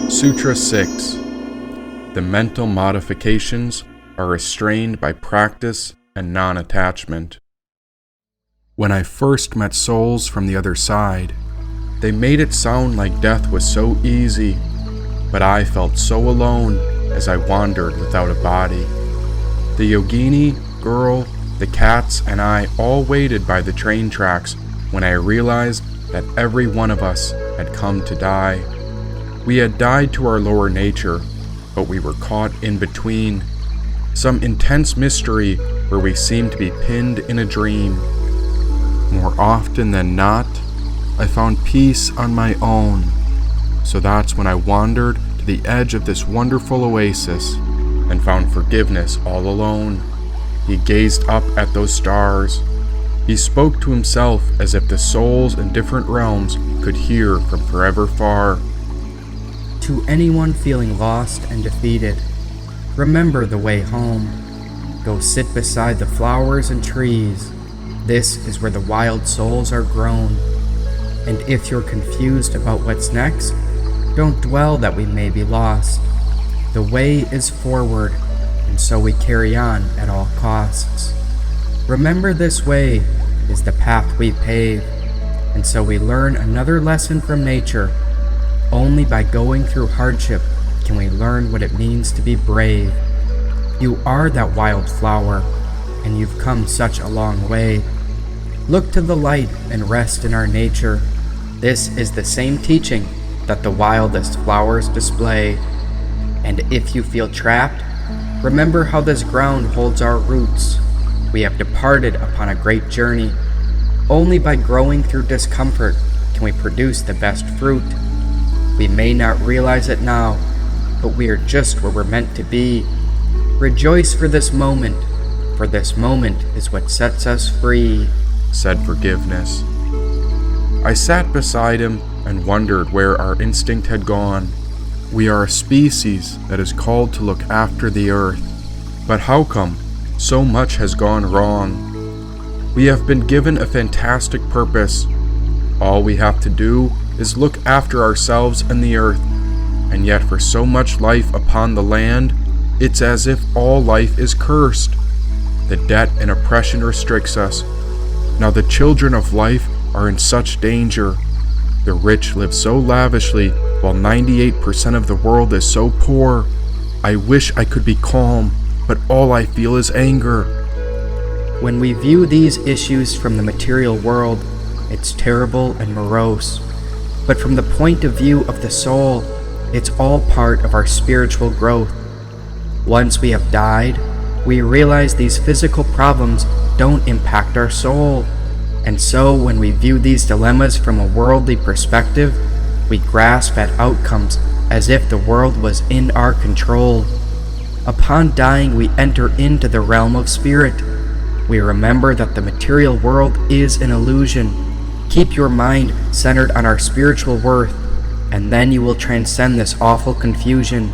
Sutra 6. The mental modifications are restrained by practice and non-attachment. When I first met souls from the other side, they made it sound like death was so easy, but I felt so alone as I wandered without a body. The yogini, girl, the cats, and I all waited by the train tracks when I realized that every one of us had come to die. We had died to our lower nature, but we were caught in between, some intense mystery where we seemed to be pinned in a dream. More often than not, I found peace on my own, so that's when I wandered to the edge of this wonderful oasis and found forgiveness all alone. He gazed up at those stars. He spoke to himself as if the souls in different realms could hear from forever far. To anyone feeling lost and defeated, remember the way home. Go sit beside the flowers and trees. This is where the wild souls are grown. And if you're confused about what's next, don't dwell that we may be lost. The way is forward, and so we carry on at all costs. Remember, this way is the path we pave, and so we learn another lesson from nature. Only by going through hardship can we learn what it means to be brave. You are that wild flower, and you've come such a long way. Look to the light and rest in our nature. This is the same teaching that the wildest flowers display. And if you feel trapped, remember how this ground holds our roots. We have departed upon a great journey. Only by growing through discomfort can we produce the best fruit. We may not realize it now, but we are just where we're meant to be. Rejoice for this moment is what sets us free, said Forgiveness. I sat beside him and wondered where our instinct had gone. We are a species that is called to look after the earth, but how come so much has gone wrong? We have been given a fantastic purpose. All we have to do is look after ourselves and the earth, and yet for so much life upon the land, it's as if all life is cursed. The debt and oppression restricts us. Now the children of life are in such danger. The rich live so lavishly, while 98% of the world is so poor. I wish I could be calm, but all I feel is anger. When we view these issues from the material world, it's terrible and morose. But from the point of view of the soul, it's all part of our spiritual growth. Once we have died, we realize these physical problems don't impact our soul. And so when we view these dilemmas from a worldly perspective, we grasp at outcomes as if the world was in our control. Upon dying, we enter into the realm of spirit. We remember that the material world is an illusion. Keep your mind centered on our spiritual worth, and then you will transcend this awful confusion.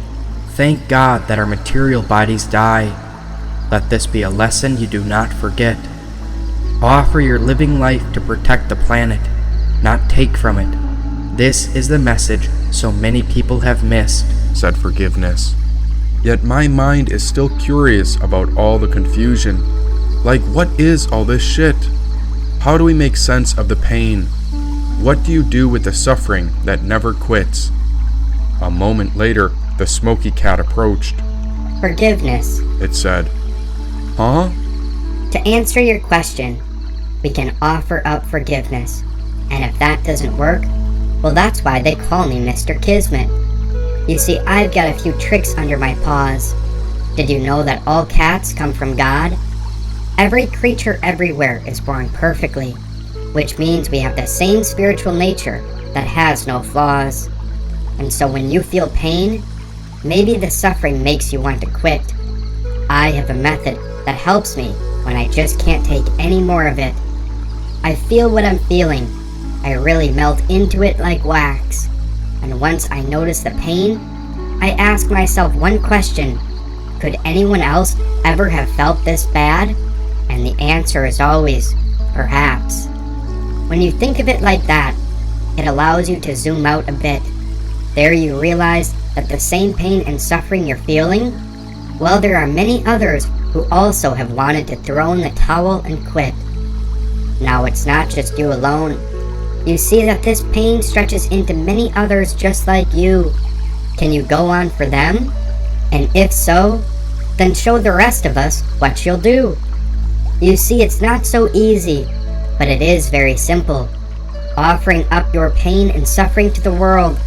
Thank God that our material bodies die. Let this be a lesson you do not forget. Offer your living life to protect the planet, not take from it. This is the message so many people have missed, said Forgiveness. Yet my mind is still curious about all the confusion. Like, what is all this shit? How do we make sense of the pain? What do you do with the suffering that never quits? A moment later, the smoky cat approached. Forgiveness, it said. Huh? To answer your question, we can offer up forgiveness. And if that doesn't work, well, that's why they call me Mr. Kismet. You see, I've got a few tricks under my paws. Did you know that all cats come from God? Every creature everywhere is born perfectly, which means we have the same spiritual nature that has no flaws. And so when you feel pain, maybe the suffering makes you want to quit. I have a method that helps me when I just can't take any more of it. I feel what I'm feeling. I really melt into it like wax. And once I notice the pain, I ask myself one question. Could anyone else ever have felt this bad? And the answer is always, perhaps. When you think of it like that, it allows you to zoom out a bit. There you realize that the same pain and suffering you're feeling, well, there are many others who also have wanted to throw in the towel and quit. Now it's not just you alone. You see that this pain stretches into many others just like you. Can you go on for them? And if so, then show the rest of us what you'll do. You see, it's not so easy, but it is very simple. Offering up your pain and suffering to the world,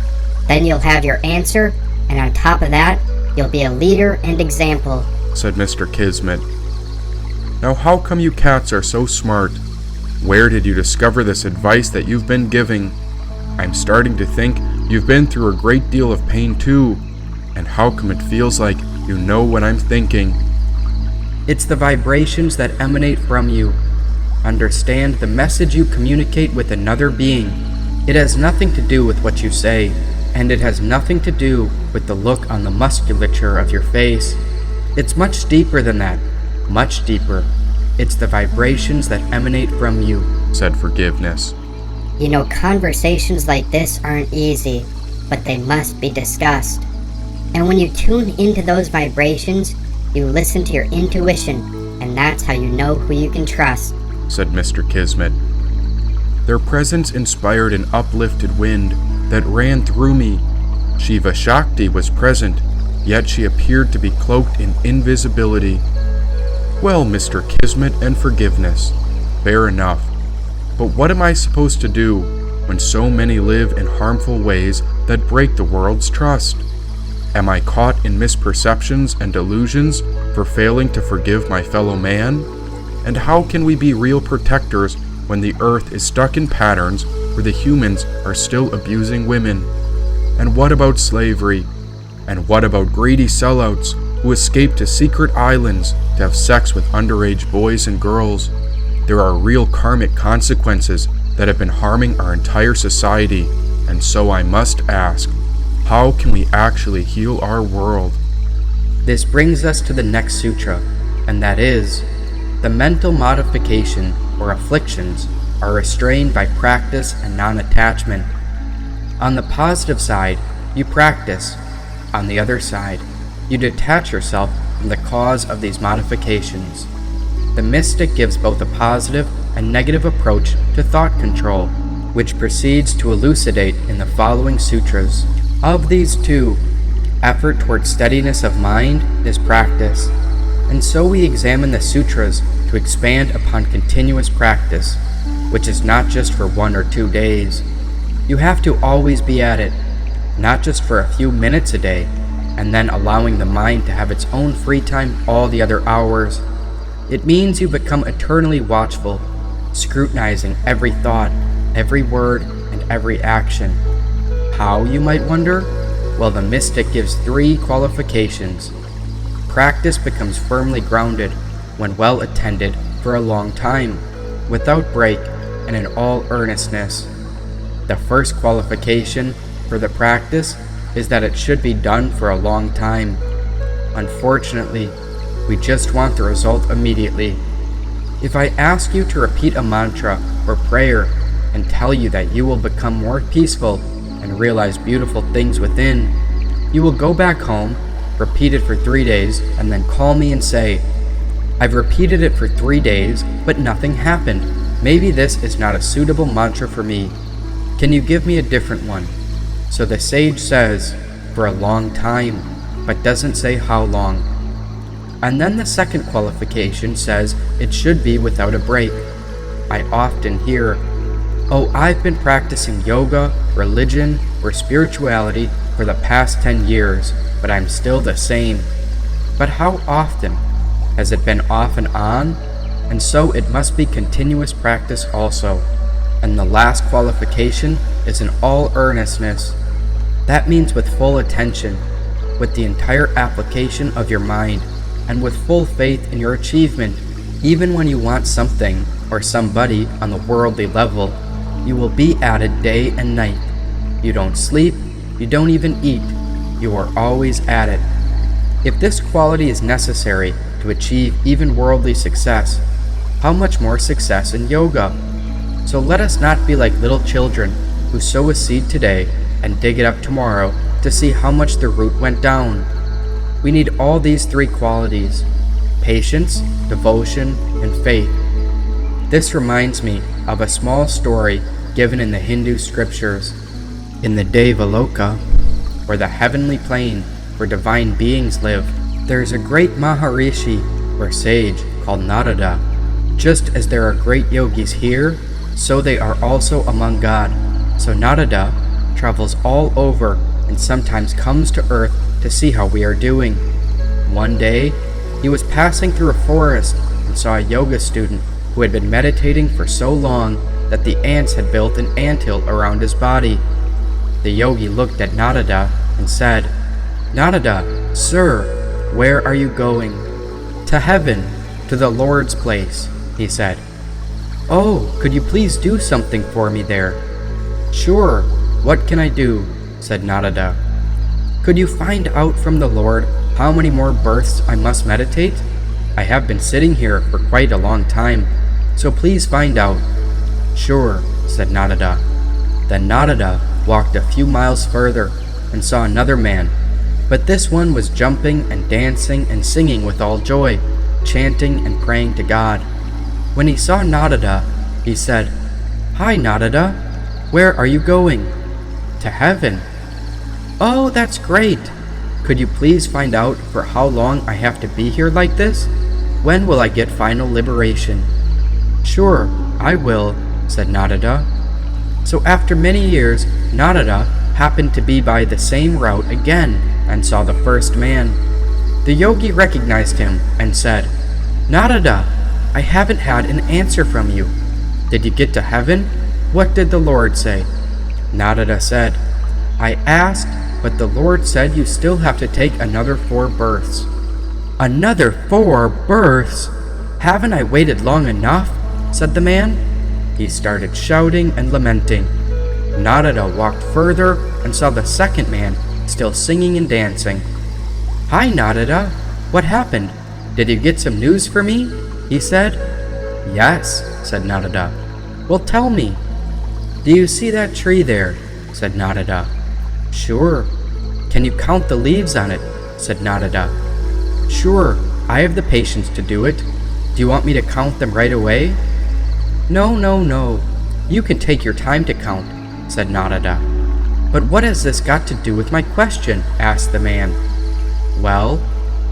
then you'll have your answer, and on top of that, you'll be a leader and example, said Mr. Kismet. Now how come you cats are so smart? Where did you discover this advice that you've been giving? I'm starting to think you've been through a great deal of pain too. And how come it feels like you know what I'm thinking? It's the vibrations that emanate from you. Understand the message you communicate with another being. It has nothing to do with what you say, and it has nothing to do with the look on the musculature of your face. It's much deeper than that, much deeper. It's the vibrations that emanate from you, said Forgiveness. You know, conversations like this aren't easy, but they must be discussed. And when you tune into those vibrations, you listen to your intuition, and that's how you know who you can trust, said Mr. Kismet. Their presence inspired an uplifted wind that ran through me. Shiva Shakti was present, yet she appeared to be cloaked in invisibility. Well, Mr. Kismet and Forgiveness, fair enough. But what am I supposed to do when so many live in harmful ways that break the world's trust? Am I caught in misperceptions and delusions for failing to forgive my fellow man? And how can we be real protectors when the earth is stuck in patterns where the humans are still abusing women? And what about slavery? And what about greedy sellouts who escape to secret islands to have sex with underage boys and girls? There are real karmic consequences that have been harming our entire society, and so I must ask, how can we actually heal our world? This brings us to the next sutra, and that is, the mental modification or afflictions are restrained by practice and non-attachment. On the positive side, you practice. On the other side, you detach yourself from the cause of these modifications. The mystic gives both a positive and negative approach to thought control, which proceeds to elucidate in the following sutras. Of these two, effort toward steadiness of mind is practice, and so we examine the sutras to expand upon continuous practice, which is not just for 1 or 2 days. You have to always be at it, not just for a few minutes a day, and then allowing the mind to have its own free time all the other hours. It means you become eternally watchful, scrutinizing every thought, every word, and every action. How, you might wonder? Well, the mystic gives 3 qualifications. Practice becomes firmly grounded when well attended for a long time, without break, and in all earnestness. The first qualification for the practice is that it should be done for a long time. Unfortunately, we just want the result immediately. If I ask you to repeat a mantra or prayer and tell you that you will become more peaceful and realize beautiful things within, you will go back home, repeat it for 3 days, and then call me and say, "I've repeated it for 3 days, but nothing happened. Maybe this is not a suitable mantra for me. Can you give me a different one?" So the sage says, "For a long time," but doesn't say how long. And then the second qualification says it should be without a break. I often hear, "Oh, I've been practicing yoga, religion, or spirituality for the past 10 years, but I'm still the same." But how often? Has it been off and on? And so it must be continuous practice also. And the last qualification is in all earnestness. That means with full attention, with the entire application of your mind, and with full faith in your achievement. Even when you want something or somebody on the worldly level, you will be at it day and night. You don't sleep, you don't even eat, you are always at it. If this quality is necessary to achieve even worldly success, how much more success in yoga? So let us not be like little children who sow a seed today and dig it up tomorrow to see how much the root went down. We need all these three qualities: patience, devotion, and faith. This reminds me of a small story given in the Hindu scriptures. In the Devaloka, or the heavenly plane where divine beings live, there is a great Maharishi, or sage, called non-atta. Just as there are great yogis here, so they are also among God. So non-atta travels all over and sometimes comes to earth to see how we are doing. One day, he was passing through a forest and saw a yoga student who had been meditating for so long that the ants had built an anthill around his body. The yogi looked at non-atta and said, "Non-atta, sir, where are you going?" "To heaven, to the Lord's place," he said. "Oh, could you please do something for me there?" "Sure, what can I do?" said non-atta. "Could you find out from the Lord how many more births I must meditate? I have been sitting here for quite a long time, so please find out." "Sure," said non-atta. Then non-atta walked a few miles further and saw another man, but this one was jumping and dancing and singing with all joy, chanting and praying to God. When he saw non-atta, he said, "Hi, non-atta, where are you going?" "To heaven." "Oh, that's great. Could you please find out for how long I have to be here like this? When will I get final liberation?" "Sure, I will," said non-atta. So after many years, non-atta happened to be by the same route again and saw the first man. The yogi recognized him and said, "Non-atta, I haven't had an answer from you. Did you get to heaven? What did the Lord say?" Non-atta said, "I asked, but the Lord said you still have to take another 4 births." "Another 4 births? Haven't I waited long enough?" said the man. He started shouting and lamenting. Non-atta walked further and saw the second man still singing and dancing. "Hi, non-atta, what happened? Did you get some news for me?" he said. "Yes," said non-atta. "Well, tell me." "Do you see that tree there?" said non-atta. "Sure." "Can you count the leaves on it?" said non-atta. "Sure, I have the patience to do it. Do you want me to count them right away?" No. You can take your time to count," said non-atta. "But what has this got to do with my question?" asked the man. "Well,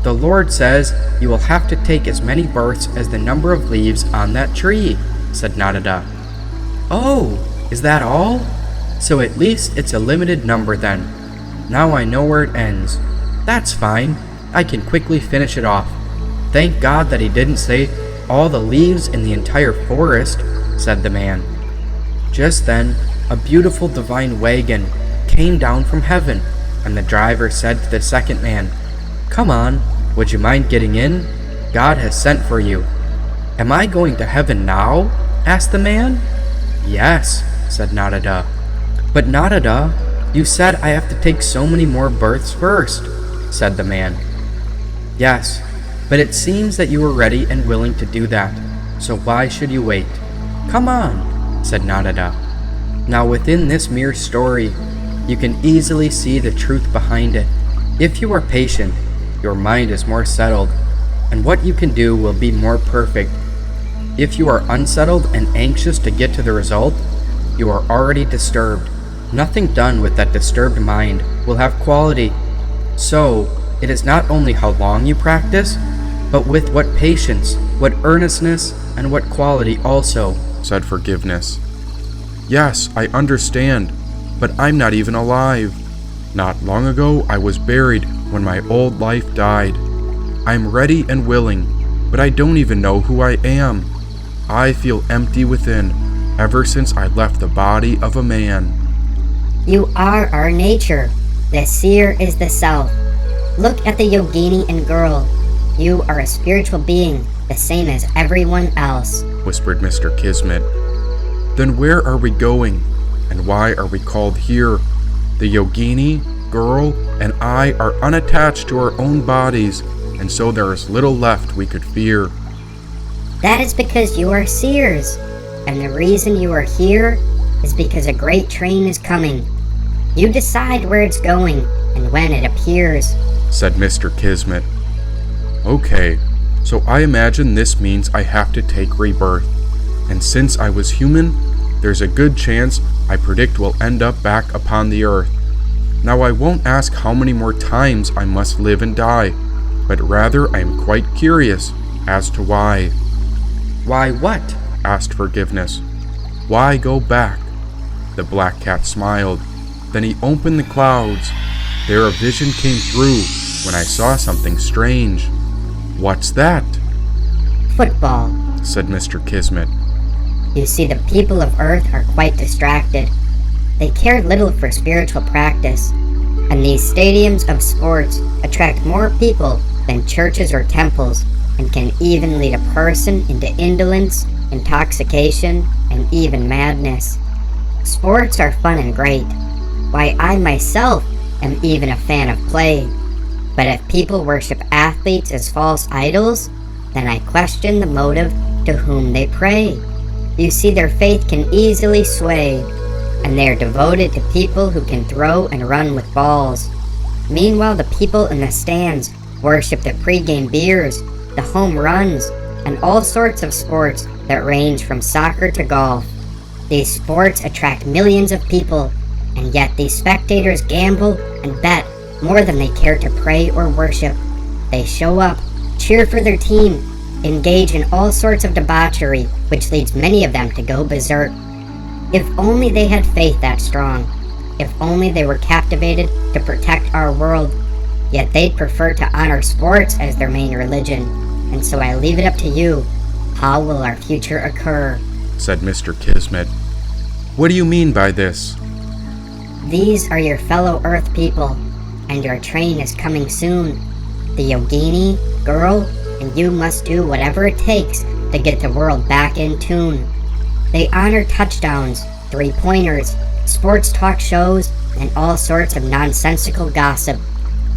the Lord says you will have to take as many births as the number of leaves on that tree," said non-atta. "Oh, is that all? So at least it's a limited number then. Now I know where it ends. That's fine. I can quickly finish it off. Thank God that he didn't say all the leaves in the entire forest," said the man. Just then, a beautiful divine wagon came down from heaven, and the driver said to the second man, "Come on, would you mind getting in? God has sent for you." "Am I going to heaven now?" asked the man. "Yes," said non-atta. "But non-atta, you said I have to take so many more births first," said the man. "Yes, but it seems that you are ready and willing to do that, so why should you wait? Come on," said non-atta. Now within this mere story, you can easily see the truth behind it. If you are patient, your mind is more settled, and what you can do will be more perfect. If you are unsettled and anxious to get to the result, you are already disturbed. Nothing done with that disturbed mind will have quality. So, it is not only how long you practice, but with what patience, what earnestness, and what quality also, said Forgiveness. "Yes, I understand, but I'm not even alive. Not long ago I was buried when my old life died. I'm ready and willing, but I don't even know who I am. I feel empty within, ever since I left the body of a man." You are our nature. The seer is the self. Look at the yogini and girl. You are a spiritual being, the same as everyone else, whispered Mr. Kismet. "Then where are we going, and why are we called here? The yogini, girl, and I are unattached to our own bodies, and so there is little left we could fear." That is because you are seers. and the reason you are here is because a great train is coming. You decide where it's going and when it appears," said Mr. Kismet. Okay, so I imagine this means I have to take rebirth, and since I was human, there's a good chance I predict will end up back upon the earth. Now I won't ask how many more times I must live and die, but rather I am quite curious as to why. "Why what?" asked Forgiveness. Why go back? The black cat smiled. Then he opened the clouds. There a vision came through when I saw something strange. What's that? "Football," said Mr. Kismet. "You see, the people of Earth are quite distracted. They care little for spiritual practice, and these stadiums of sports attract more people than churches or temples, and can even lead a person into indolence, intoxication, and even madness. Sports are fun and great. Why, I myself am even a fan of play. But if people worship athletes as false idols, then I question the motive to whom they pray. You see, their faith can easily sway, and they are devoted to people who can throw and run with balls. Meanwhile, the people in the stands worship the pre-game beers, the home runs, and all sorts of sports that range from soccer to golf. These sports attract millions of people, and yet these spectators gamble and bet more than they care to pray or worship. They show up, cheer for their team, engage in all sorts of debauchery, which leads many of them to go berserk. If only they had faith that strong, if only they were captivated to protect our world, yet they'd prefer to honor sports as their main religion, and so I leave it up to you. How will our future occur?" said Mr. Kismet. What do you mean by this? These are your fellow Earth people, and your train is coming soon. The Yogini, girl, and you must do whatever it takes to get the world back in tune. They honor touchdowns, three-pointers, sports talk shows, and all sorts of nonsensical gossip.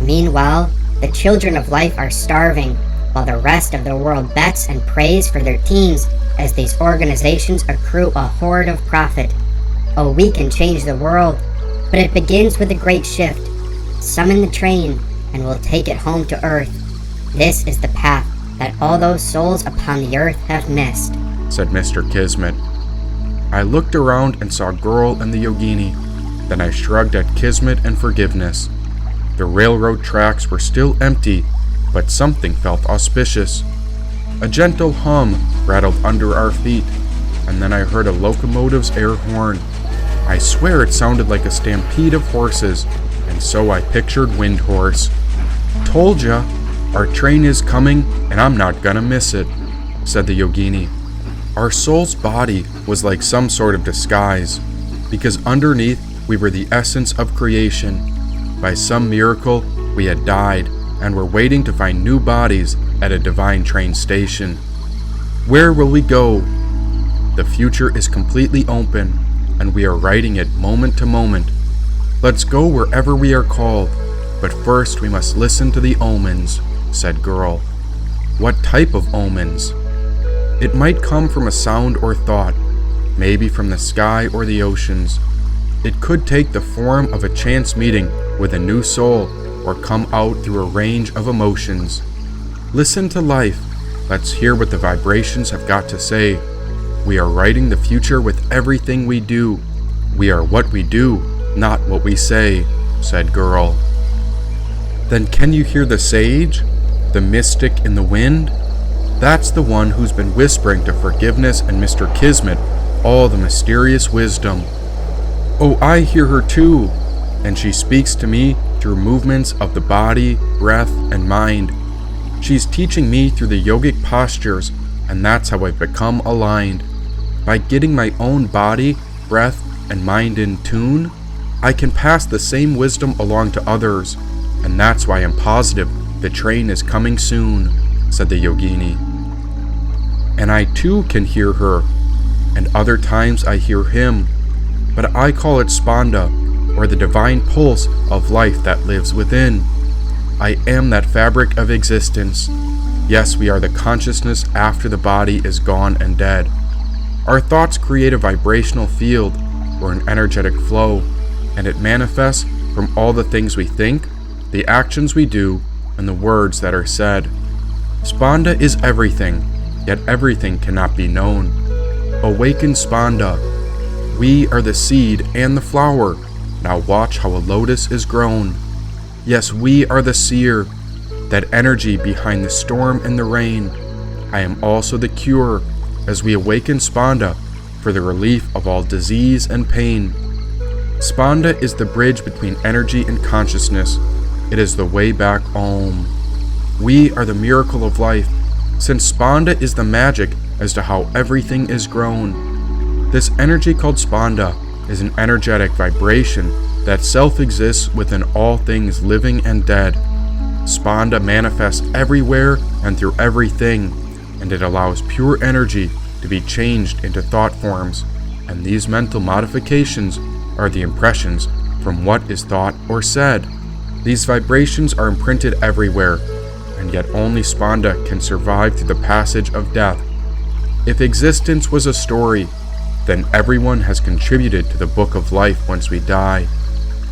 Meanwhile, the children of life are starving, while the rest of the world bets and prays for their teams as these organizations accrue a hoard of profit. Oh, we can change the world, but it begins with a great shift. Summon the train, and we'll take it home to Earth. This is the path that all those souls upon the Earth have missed," said Mr. Kismet. I looked around and saw Girl and the Yogini. Then I shrugged at Kismet and Forgiveness. The railroad tracks were still empty, but something felt auspicious. A gentle hum rattled under our feet, and then I heard a locomotive's air horn. I swear it sounded like a stampede of horses, and so I pictured Windhorse. "Told ya, our train is coming, and I'm not gonna miss it," said the Yogini. Our soul's body was like some sort of disguise, because underneath we were the essence of creation. By some miracle, we had died, and were waiting to find new bodies at a divine train station. Where will we go? The future is completely open, and we are writing it moment to moment. Let's go wherever we are called, but first we must listen to the omens, said Girl. What type of omens? It might come from a sound or thought, maybe from the sky or the oceans. It could take the form of a chance meeting with a new soul, or come out through a range of emotions. Listen to life. Let's hear what the vibrations have got to say. We are writing the future with everything we do. We are what we do, not what we say, said Girl. Then can you hear the sage? The mystic in the wind? That's the one who's been whispering to Forgiveness and Mr. Kismet all the mysterious wisdom. Oh, I hear her too, and she speaks to me through movements of the body, breath, and mind. She's teaching me through the yogic postures, and that's how I've become aligned. By getting my own body, breath, and mind in tune, I can pass the same wisdom along to others, and that's why I'm positive the train is coming soon, said the Yogini. And I too can hear her, and other times I hear him, but I call it Spanda, or the divine pulse of life that lives within. I am that fabric of existence. Yes, we are the consciousness after the body is gone and dead. Our thoughts create a vibrational field or an energetic flow, and it manifests from all the things we think, the actions we do, and the words that are said. Spanda is everything, yet everything cannot be known. Awaken Spanda. We are the seed and the flower. Now watch how a lotus is grown. Yes, we are the seer, that energy behind the storm and the rain. I am also the cure, as we awaken Spanda for the relief of all disease and pain. Spanda is the bridge between energy and consciousness. It is the way back home. We are the miracle of life, since Spanda is the magic as to how everything is grown. This energy called Spanda is an energetic vibration that self-exists within all things living and dead. Spanda manifests everywhere and through everything, and it allows pure energy to be changed into thought forms, and these mental modifications are the impressions from what is thought or said. These vibrations are imprinted everywhere, and yet only Spanda can survive through the passage of death. If existence was a story, then everyone has contributed to the book of life once we die.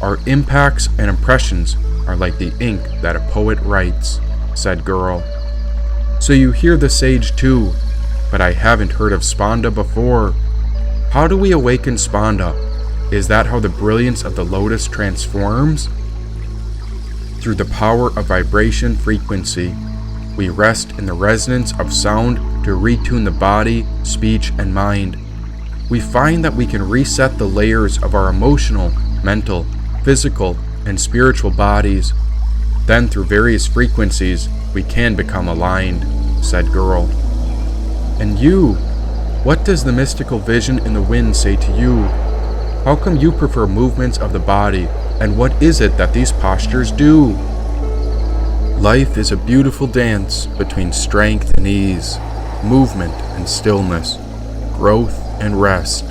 Our impacts and impressions are like the ink that a poet writes, said Girl. So you hear the sage too, but I haven't heard of Spanda before. How do we awaken Spanda? Is that how the brilliance of the lotus transforms? Through the power of vibration frequency, we rest in the resonance of sound to retune the body, speech, and mind. We find that we can reset the layers of our emotional, mental, physical, and spiritual bodies. Then through various frequencies, we can become aligned, said Girl. And you, what does the mystical vision in the wind say to you? How come you prefer movements of the body, and what is it that these postures do? Life is a beautiful dance between strength and ease, movement and stillness, growth and rest,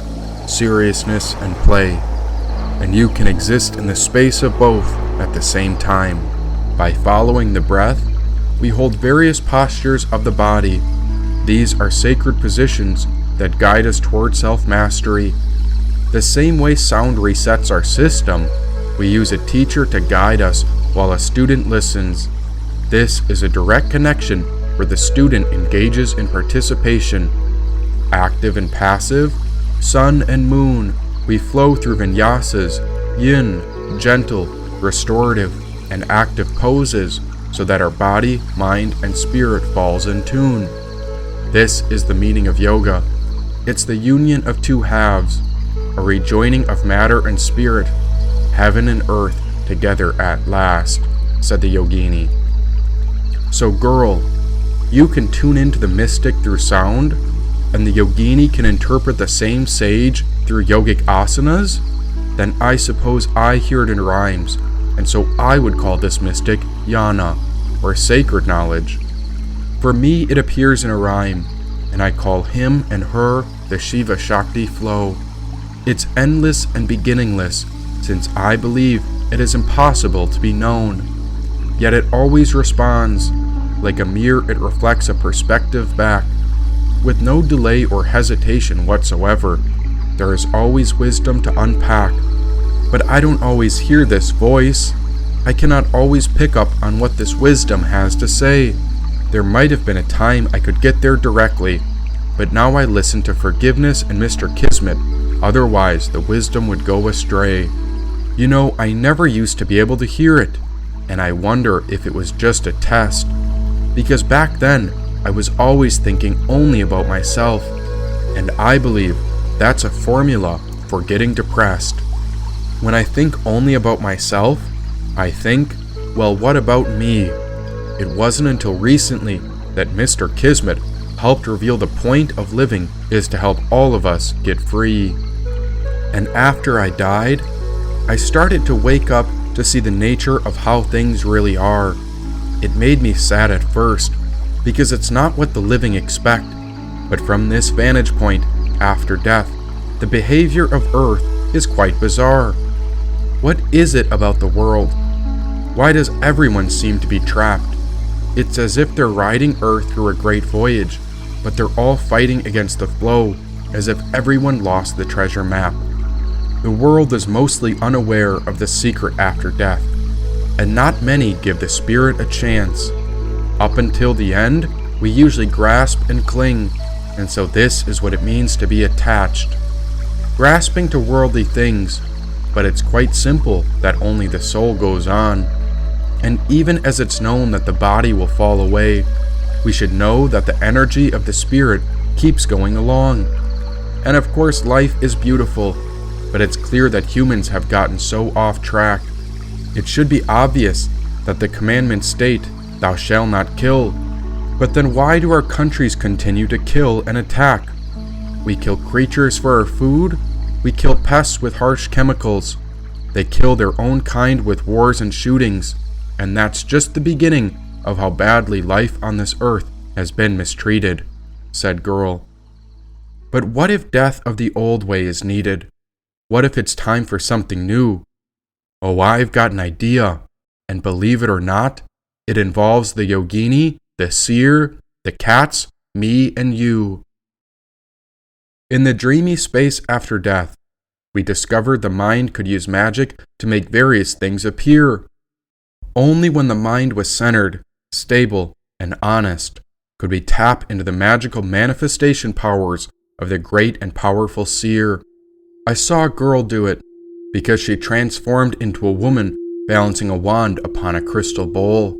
seriousness and play, and you can exist in the space of both at the same time. By following the breath, we hold various postures of the body. These are sacred positions that guide us toward self-mastery. The same way sound resets our system, we use a teacher to guide us while a student listens. This is a direct connection where the student engages in participation. Active and passive, sun and moon, we flow through vinyasas, yin, gentle, restorative, and active poses so that our body, mind, and spirit falls in tune. This is the meaning of yoga. It's the union of two halves, a rejoining of matter and spirit, heaven and earth together at last, said the yogini. So Girl, you can tune into the mystic through sound, and the yogini can interpret the same sage through yogic asanas? Then I suppose I hear it in rhymes, and so I would call this mystic jnana, or sacred knowledge. For me it appears in a rhyme, and I call him and her the Shiva Shakti flow. It's endless and beginningless, since I believe it is impossible to be known. Yet it always responds. Like a mirror, it reflects a perspective back. With no delay or hesitation whatsoever, there is always wisdom to unpack. But I don't always hear this voice. I cannot always pick up on what this wisdom has to say. There might have been a time I could get there directly, but now I listen to forgiveness and Mr. Kismet, otherwise the wisdom would go astray. You know, I never used to be able to hear it, and I wonder if it was just a test. Because back then, I was always thinking only about myself, and I believe that's a formula for getting depressed. When I think only about myself, I think, well, what about me? It wasn't until recently that Mr. Kismet helped reveal the point of living is to help all of us get free. And after I died, I started to wake up to see the nature of how things really are. It made me sad at first, because it's not what the living expect, but from this vantage point, after death, the behavior of Earth is quite bizarre. What is it about the world? Why does everyone seem to be trapped? It's as if they're riding Earth through a great voyage, but they're all fighting against the flow, as if everyone lost the treasure map. The world is mostly unaware of the secret after death, and not many give the spirit a chance. Up until the end, we usually grasp and cling, and so this is what it means to be attached. Grasping to worldly things, but it's quite simple that only the soul goes on. And even as it's known that the body will fall away, we should know that the energy of the spirit keeps going along. And of course, life is beautiful, but it's clear that humans have gotten so off track. It should be obvious that the commandments state, "Thou shalt not kill." But then why do our countries continue to kill and attack? We kill creatures for our food. We kill pests with harsh chemicals. They kill their own kind with wars and shootings. And that's just the beginning of how badly life on this earth has been mistreated, said Girl. But what if death of the old way is needed? What if it's time for something new? Oh, I've got an idea. And believe it or not, it involves the yogini, the seer, the cats, me, and you. In the dreamy space after death, we discovered the mind could use magic to make various things appear. Only when the mind was centered, stable, and honest could we tap into the magical manifestation powers of the great and powerful seer. I saw a girl do it because she transformed into a woman balancing a wand upon a crystal bowl.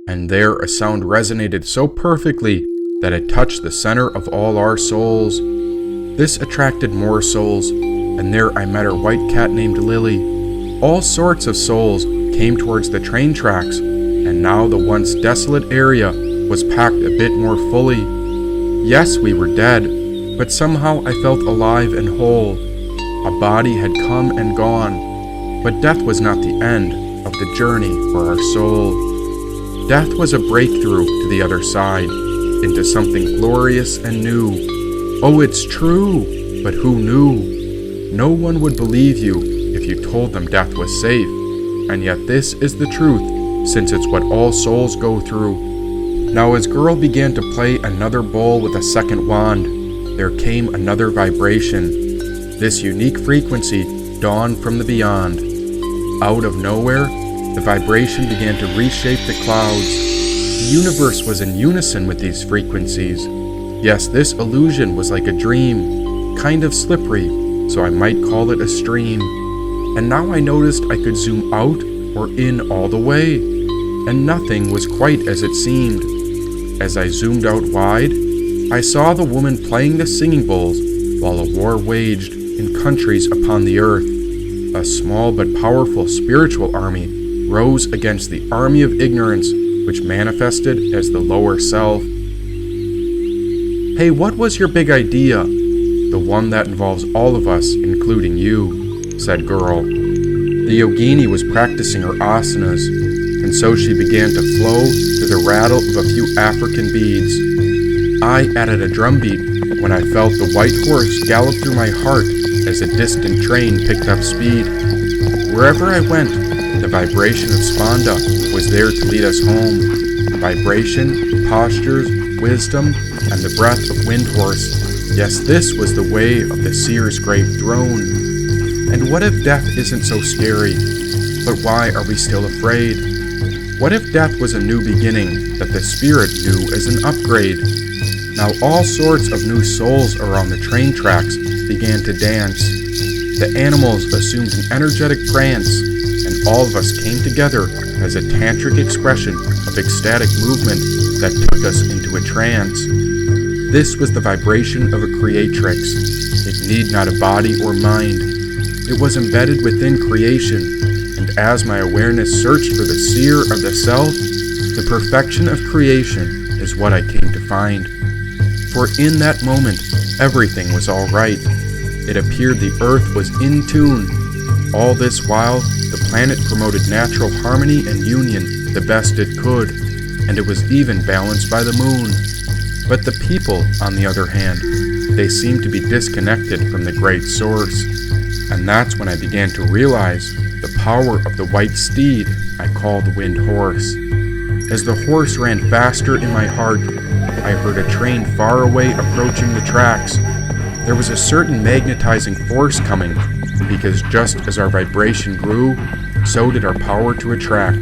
And there a sound resonated so perfectly that it touched the center of all our souls. This attracted more souls, and there I met her white cat named Lily. All sorts of souls came towards the train tracks, and now the once desolate area was packed a bit more fully. Yes, we were dead, but somehow I felt alive and whole. A body had come and gone, but death was not the end of the journey for our soul. Death was a breakthrough to the other side, into something glorious and new. Oh, it's true, but who knew? No one would believe you if you told them death was safe, and yet this is the truth, since it's what all souls go through. Now as Girl began to play another bowl with a second wand, there came another vibration. This unique frequency dawned from the beyond. Out of nowhere, the vibration began to reshape the clouds. The universe was in unison with these frequencies. Yes, this illusion was like a dream, kind of slippery, so I might call it a stream. And now I noticed I could zoom out or in all the way, and nothing was quite as it seemed. As I zoomed out wide, I saw the woman playing the singing bowls while a war waged in countries upon the earth. A small but powerful spiritual army rose against the army of ignorance, which manifested as the lower self. Hey, what was your big idea? The one that involves all of us, including you, said Girl. The yogini was practicing her asanas, and so she began to flow to the rattle of a few African beads. I added a drumbeat when I felt the white horse gallop through my heart as a distant train picked up speed. Wherever I went, the vibration of Spanda was there to lead us home. Vibration, postures, wisdom, and the breath of Windhorse. Yes, this was the way of the seer's great throne. And what if death isn't so scary? But why are we still afraid? What if death was a new beginning that the spirit knew as an upgrade? Now all sorts of new souls around the train tracks began to dance. The animals assumed an energetic trance, and all of us came together as a tantric expression of ecstatic movement that took us into a trance. This was the vibration of a creatrix. It need not a body or mind. It was embedded within creation, and as my awareness searched for the seer of the self, the perfection of creation is what I came to find. For in that moment, everything was all right. It appeared the earth was in tune. All this while, the planet promoted natural harmony and union the best it could, and it was even balanced by the moon. But the people, on the other hand, they seemed to be disconnected from the great source. And that's when I began to realize the power of the white steed I called Wind Horse. As the horse ran faster in my heart, I heard a train far away approaching the tracks. There was a certain magnetizing force coming, because just as our vibration grew, so did our power to attract.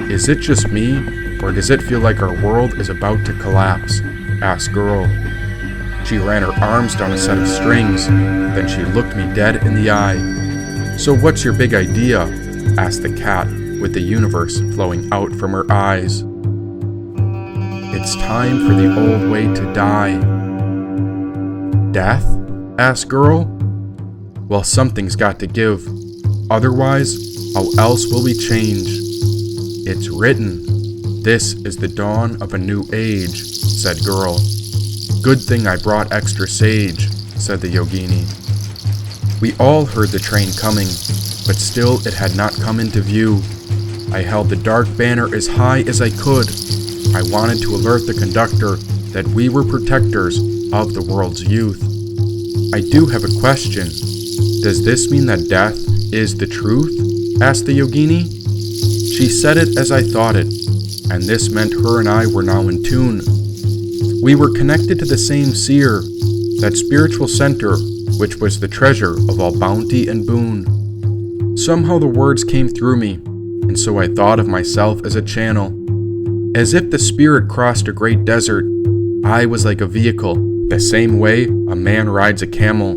Is it just me, or does it feel like our world is about to collapse? Asked Girl. She ran her arms down a set of strings, then she looked me dead in the eye. So what's your big idea? Asked the cat, with the universe flowing out from her eyes. It's time for the old way to die. Death? Asked Girl. Well, something's got to give. Otherwise, how else will we change? It's written. This is the dawn of a new age, said Girl. Good thing I brought extra sage, said the yogini. We all heard the train coming, but still it had not come into view. I held the dark banner as high as I could. I wanted to alert the conductor that we were protectors of the world's youth. I do have a question. Does this mean that death is the truth? Asked the yogini. She said it as I thought it, and this meant her and I were now in tune. We were connected to the same seer, that spiritual center which was the treasure of all bounty and boon. Somehow the words came through me, and so I thought of myself as a channel. As if the spirit crossed a great desert, I was like a vehicle, the same way a man rides a camel.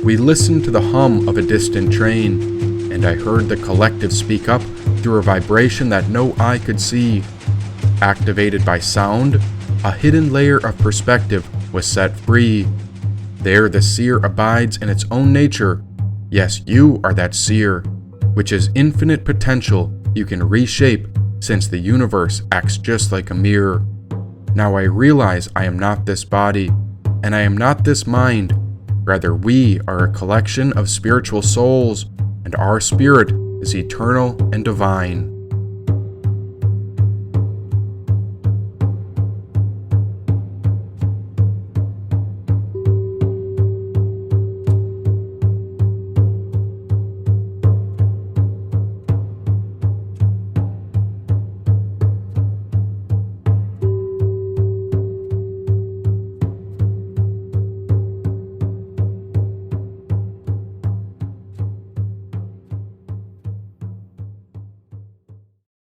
We listened to the hum of a distant train, and I heard the collective speak up through a vibration that no eye could see. Activated by sound, a hidden layer of perspective was set free. There the seer abides in its own nature. Yes, you are that seer, which is infinite potential you can reshape, since the universe acts just like a mirror. Now I realize I am not this body, and I am not this mind. Rather, we are a collection of spiritual souls, and our spirit is eternal and divine.